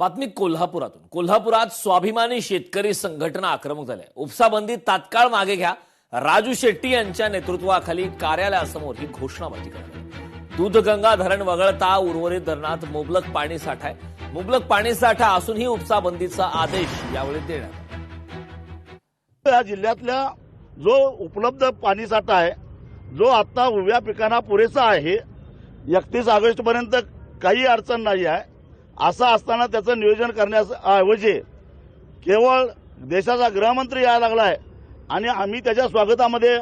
बातमी कोल्हापुरातून। कोल्हापुरात स्वाभिमानी शेतकरी संघटना आक्रमक झाल्या। उपसा बंदी तात्काळ मागे घ्या, राजू शेट्टी यांच्या नेतृत्वाखाली कार्यालयासमोर ही घोषणाबाजी करण्यात आली। दूधगंगा धरण वगळता उर्वरित धरणात मुबलक पाणी साठा आहे। मुबलक पाणी साठा असूनही उपसा बंदीचा आदेश यावेळी देण्यात आला। या जिल्ह्यातल्या जो उपलब्ध पाणी साठा आहे, जो आता उभ्या पिकांना पुरेसा आहे, 31 ऑगस्ट पर्यंत काही अडचण नाही आहे, असं असताना त्याचं नियोजन करण्याऐवजी केवळ देशाचा गृहमंत्री यायला लागलाय आणि आम्ही त्याच्या स्वागतामध्ये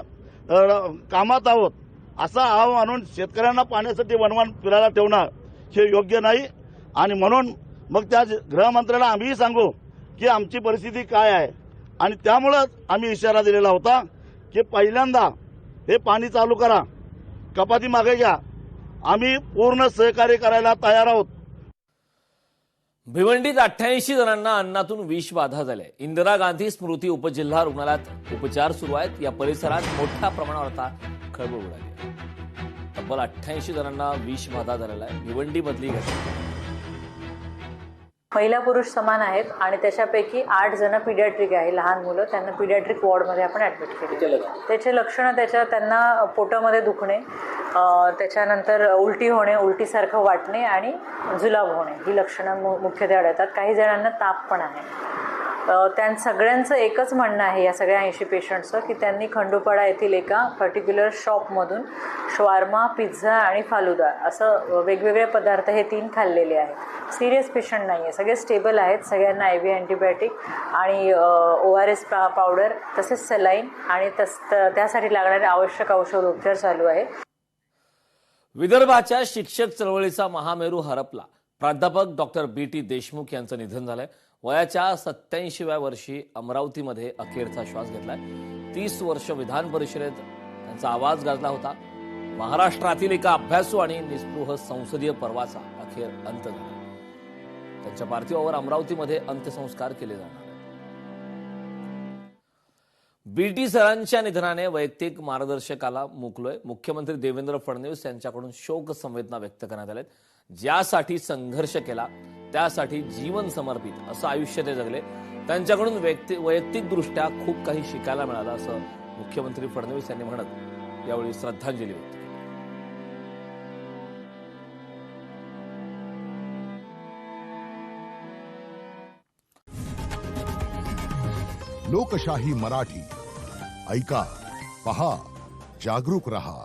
कामात आहोत असा आव आणून शेतकऱ्यांना पाण्यासाठी वणवण फिरायला ठेवणं हे योग्य नाही। आणि म्हणून मग त्या गृहमंत्र्याला आम्हीही सांगू की आमची परिस्थिती काय आहे आणि त्यामुळेच आम्ही इशारा दिलेला होता की पहिल्यांदा हे पाणी चालू करा, कपाती मागे घ्या, आम्ही पूर्ण सहकार्य करायला तयार आहोत। भिवंडीत 88 जणांना अन्नातून विषबाधा झाली। इंदिरा गांधी स्मृती उपजिल्हा रुग्णालयात उपचार सुरू आहेत। या परिसरात मोठ्या प्रमाणावर आता खळबळ उडाली आहे। तब्बल 88 जणांना विषबाधा झालेला आहे। भिवंडीमधली घटना। महिला पुरुष समान आहेत आणि त्याच्यापैकी 8 जण पिडियाट्रिक आहे, लहान मुलं, त्यांना पिडियाट्रिक वॉर्डमध्ये आपण ऍडमिट केले। त्याचे लक्षणं त्यांना पोटामध्ये दुखणे, त्याच्यानंतर उलटी होणे, उलटीसारखं वाटणे आणि जुलाब होणे ही लक्षणं मुख्यतः आढळतात। काही जणांना ताप पण आहे। त्या सगळ्यांचं एकच म्हणणं आहे, या सगळ्या 80 पेशंटचं, की त्यांनी खंडोपाडा येथील एका पर्टिक्युलर शॉपमधून शवार्मा, पिझ्झा आणि फालुदा असं वेगवेगळे पदार्थ हे 3 खाल्लेले आहेत। सिरियस पेशंट नाही आहे, सगळे स्टेबल आहेत। सगळ्यांना IV अँटीबायोटिक आणि ORS पावडर तसेच सलाईन आणि त्यासाठी लागणारे आवश्यक औषधोपचार चालू आहे। विदर्भाच्या शिक्षक चळवळीचा महामेरू हरपला। प्राध्यापक डॉक्टर BT देशमुख यांचं निधन झालंय। वयाच्या 87व्या वर्षी अमरावतीमध्ये अखेरचा श्वास घेतलाय। 30 वर्ष विधान परिषदेत त्यांचा आवाज गाजला होता। महाराष्ट्रातील एका अभ्यासू आणि निस्पृह संसदीय पर्वाचा अखेर अंत झाला। त्यांच्या पार्थिवावर अमरावतीमध्ये अंत्यसंस्कार केले जाणार आहेत। BT सरांच्या निधनाने वैयक्तिक मार्गदर्शकाला मुकलोय। मुख्यमंत्री देवेंद्र फडणवीस यांच्याकडून शोक संवेदना व्यक्त करण्यात आल्या। ज्यासाठी संघर्ष केला त्यासाठी जीवन समर्पित असं आयुष्य ते जगले। त्यांच्याकडून वैयक्तिकदृष्ट्या खूप काही शिकायला मिळालं असं मुख्यमंत्री फडणवीस यांनी म्हणत यावेळी श्रद्धांजली व्यक्त केली। लोकशाही मराठी ऐका, पहा, जागरूक रहा।